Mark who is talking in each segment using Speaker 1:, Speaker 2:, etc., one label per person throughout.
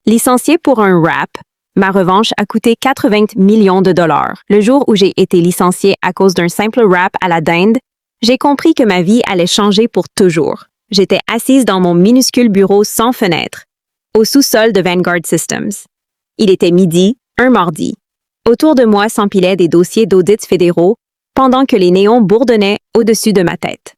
Speaker 1: Licencié pour un rap, ma revanche a coûté 80 millions de dollars. Le jour où j'ai été licencié à cause d'un simple rap à la dinde, j'ai compris que ma vie allait changer pour toujours. J'étais assise dans mon minuscule bureau sans fenêtre, au sous-sol de Vanguard Systems. Il était midi, un mardi. Autour de moi s'empilaient des dossiers d'audits fédéraux, pendant que les néons bourdonnaient au-dessus de ma tête.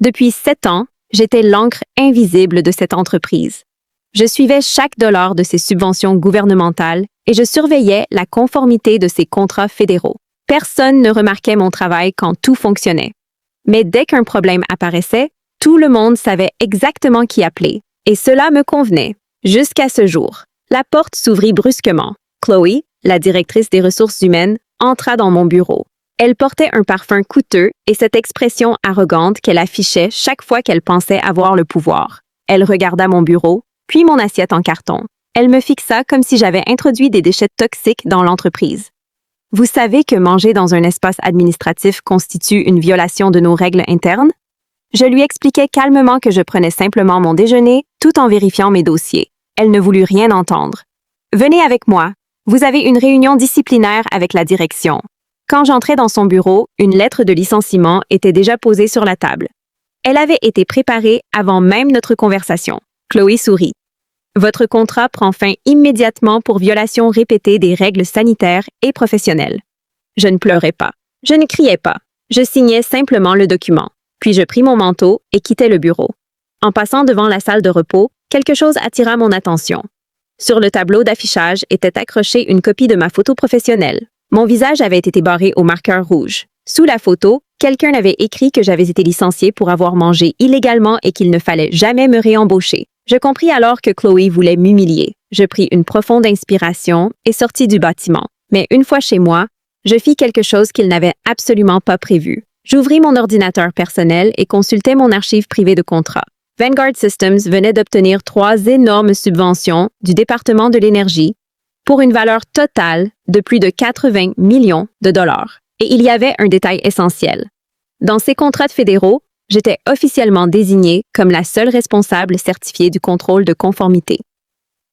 Speaker 1: Depuis 7 ans, j'étais l'encre invisible de cette entreprise. Je suivais chaque dollar de ses subventions gouvernementales et je surveillais la conformité de ses contrats fédéraux. Personne ne remarquait mon travail quand tout fonctionnait. Mais dès qu'un problème apparaissait, tout le monde savait exactement qui appeler. Et cela me convenait. Jusqu'à ce jour. La porte s'ouvrit brusquement. Chloé, la directrice des ressources humaines, entra dans mon bureau. Elle portait un parfum coûteux et cette expression arrogante qu'elle affichait chaque fois qu'elle pensait avoir le pouvoir. Elle regarda mon bureau, puis mon assiette en carton. Elle me fixa comme si j'avais introduit des déchets toxiques dans l'entreprise. Vous savez que manger dans un espace administratif constitue une violation de nos règles internes? Je lui expliquai calmement que je prenais simplement mon déjeuner tout en vérifiant mes dossiers. Elle ne voulut rien entendre. « Venez avec moi. Vous avez une réunion disciplinaire avec la direction. » Quand j'entrai dans son bureau, une lettre de licenciement était déjà posée sur la table. Elle avait été préparée avant même notre conversation. Chloé sourit. « Votre contrat prend fin immédiatement pour violation répétée des règles sanitaires et professionnelles. » Je ne pleurais pas. Je ne criais pas. Je signais simplement le document. Puis je pris mon manteau et quittai le bureau. En passant devant la salle de repos, quelque chose attira mon attention. Sur le tableau d'affichage était accrochée une copie de ma photo professionnelle. Mon visage avait été barré au marqueur rouge. Sous la photo, quelqu'un avait écrit que j'avais été licencié pour avoir mangé illégalement et qu'il ne fallait jamais me réembaucher. Je compris alors que Chloé voulait m'humilier. Je pris une profonde inspiration et sortis du bâtiment. Mais une fois chez moi, je fis quelque chose qu'il n'avait absolument pas prévu. J'ouvris mon ordinateur personnel et consultai mon archive privée de contrats. Vanguard Systems venait d'obtenir 3 énormes subventions du département de l'énergie pour une valeur totale de plus de 80 millions de dollars. Et il y avait un détail essentiel. Dans ces contrats fédéraux, j'étais officiellement désignée comme la seule responsable certifiée du contrôle de conformité.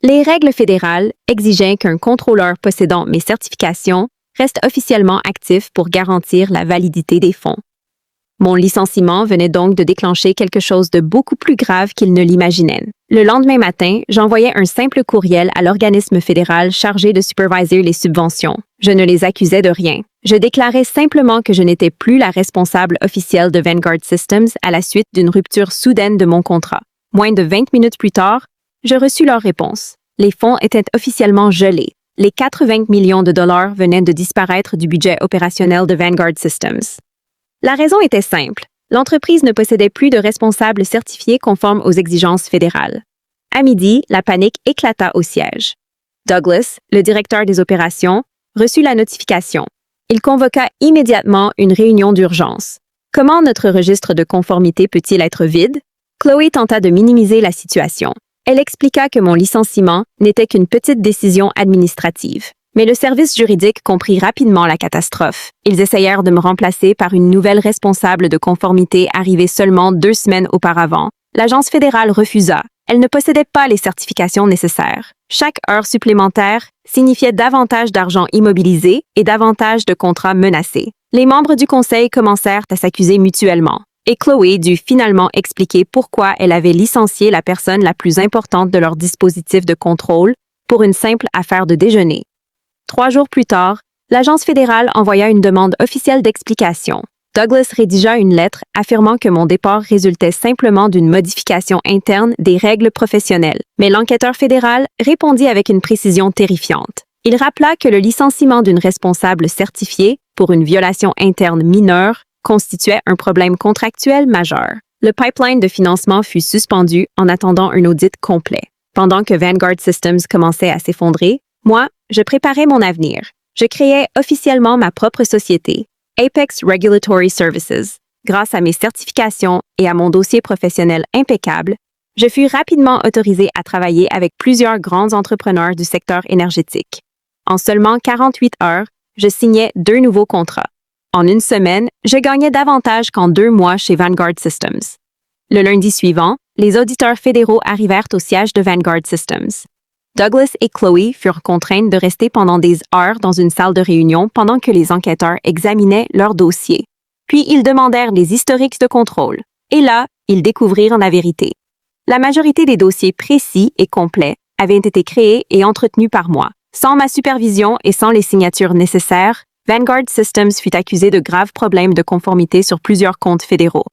Speaker 1: Les règles fédérales exigeaient qu'un contrôleur possédant mes certifications reste officiellement actif pour garantir la validité des fonds. Mon licenciement venait donc de déclencher quelque chose de beaucoup plus grave qu'il ne l'imaginait. Le lendemain matin, j'envoyais un simple courriel à l'organisme fédéral chargé de superviser les subventions. Je ne les accusais de rien. Je déclarais simplement que je n'étais plus la responsable officielle de Vanguard Systems à la suite d'une rupture soudaine de mon contrat. Moins de 20 minutes plus tard, je reçus leur réponse. Les fonds étaient officiellement gelés. Les 80 millions de dollars venaient de disparaître du budget opérationnel de Vanguard Systems. La raison était simple. L'entreprise ne possédait plus de responsables certifiés conformes aux exigences fédérales. À midi, la panique éclata au siège. Douglas, le directeur des opérations, reçut la notification. Il convoqua immédiatement une réunion d'urgence. Comment notre registre de conformité peut-il être vide? Chloé tenta de minimiser la situation. Elle expliqua que mon licenciement n'était qu'une petite décision administrative. Mais le service juridique comprit rapidement la catastrophe. Ils essayèrent de me remplacer par une nouvelle responsable de conformité arrivée seulement 2 semaines auparavant. L'agence fédérale refusa. Elle ne possédait pas les certifications nécessaires. Chaque heure supplémentaire signifiait davantage d'argent immobilisé et davantage de contrats menacés. Les membres du conseil commencèrent à s'accuser mutuellement. Et Chloé dut finalement expliquer pourquoi elle avait licencié la personne la plus importante de leur dispositif de contrôle pour une simple affaire de déjeuner. 3 jours plus tard, l'agence fédérale envoya une demande officielle d'explication. Douglas rédigea une lettre affirmant que mon départ résultait simplement d'une modification interne des règles professionnelles. Mais l'enquêteur fédéral répondit avec une précision terrifiante. Il rappela que le licenciement d'une responsable certifiée pour une violation interne mineure constituait un problème contractuel majeur. Le pipeline de financement fut suspendu en attendant un audit complet. Pendant que Vanguard Systems commençait à s'effondrer, moi, je préparais mon avenir. Je créais officiellement ma propre société, Apex Regulatory Services. Grâce à mes certifications et à mon dossier professionnel impeccable, je fus rapidement autorisé à travailler avec plusieurs grands entrepreneurs du secteur énergétique. En seulement 48 heures, je signais 2 nouveaux contrats. En une semaine, je gagnais davantage qu'en 2 mois chez Vanguard Systems. Le lundi suivant, les auditeurs fédéraux arrivèrent au siège de Vanguard Systems. Douglas et Chloé furent contraints de rester pendant des heures dans une salle de réunion pendant que les enquêteurs examinaient leur dossier. Puis ils demandèrent les historiques de contrôle. Et là, ils découvrirent la vérité. La majorité des dossiers précis et complets avaient été créés et entretenus par moi. Sans ma supervision et sans les signatures nécessaires, Vanguard Systems fut accusé de graves problèmes de conformité sur plusieurs comptes fédéraux.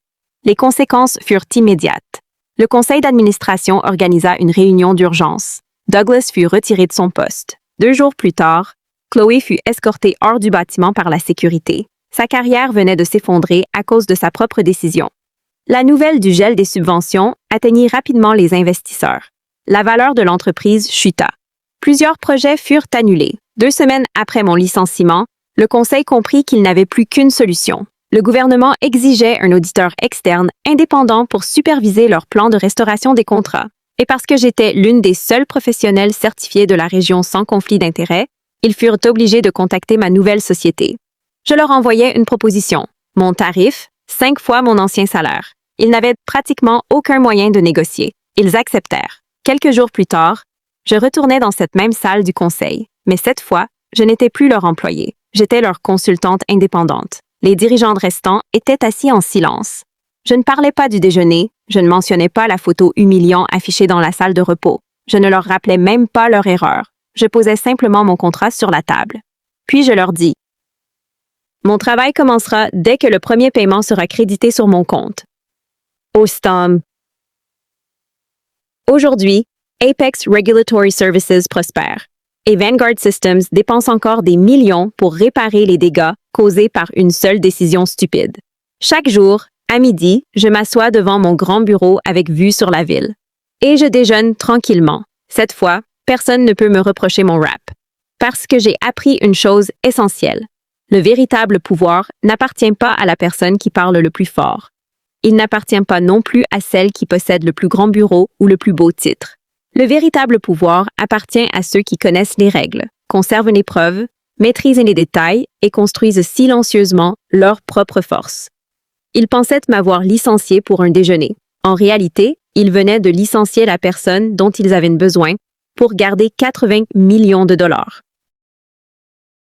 Speaker 1: Les conséquences furent immédiates. Le conseil d'administration organisa une réunion d'urgence. Douglas fut retiré de son poste. 2 jours plus tard, Chloé fut escortée hors du bâtiment par la sécurité. Sa carrière venait de s'effondrer à cause de sa propre décision. La nouvelle du gel des subventions atteignit rapidement les investisseurs. La valeur de l'entreprise chuta. Plusieurs projets furent annulés. 2 semaines après mon licenciement, le conseil comprit qu'il n'avait plus qu'une solution. Le gouvernement exigeait un auditeur externe indépendant pour superviser leur plan de restauration des contrats. Et parce que j'étais l'une des seules professionnelles certifiées de la région sans conflit d'intérêts, ils furent obligés de contacter ma nouvelle société. Je leur envoyais une proposition. Mon tarif, 5 fois mon ancien salaire. Ils n'avaient pratiquement aucun moyen de négocier. Ils acceptèrent. Quelques jours plus tard, je retournais dans cette même salle du conseil, mais cette fois, je n'étais plus leur employée. J'étais leur consultante indépendante. Les dirigeants restants étaient assis en silence. Je ne parlais pas du déjeuner, je ne mentionnais pas la photo humiliante affichée dans la salle de repos. Je ne leur rappelais même pas leur erreur. Je posais simplement mon contrat sur la table. Puis je leur dis « Mon travail commencera dès que le premier paiement sera crédité sur mon compte. » Ostom. Aujourd'hui, Apex Regulatory Services prospère et Vanguard Systems dépense encore des millions pour réparer les dégâts causés par une seule décision stupide. Chaque jour, à midi, je m'assois devant mon grand bureau avec vue sur la ville. Et je déjeune tranquillement. Cette fois, personne ne peut me reprocher mon rap. Parce que j'ai appris une chose essentielle. Le véritable pouvoir n'appartient pas à la personne qui parle le plus fort. Il n'appartient pas non plus à celle qui possède le plus grand bureau ou le plus beau titre. Le véritable pouvoir appartient à ceux qui connaissent les règles, conservent les preuves, maîtrisent les détails et construisent silencieusement leur propre force. Ils pensaient m'avoir licencié pour un déjeuner. En réalité, ils venaient de licencier la personne dont ils avaient besoin pour garder 80 millions de dollars.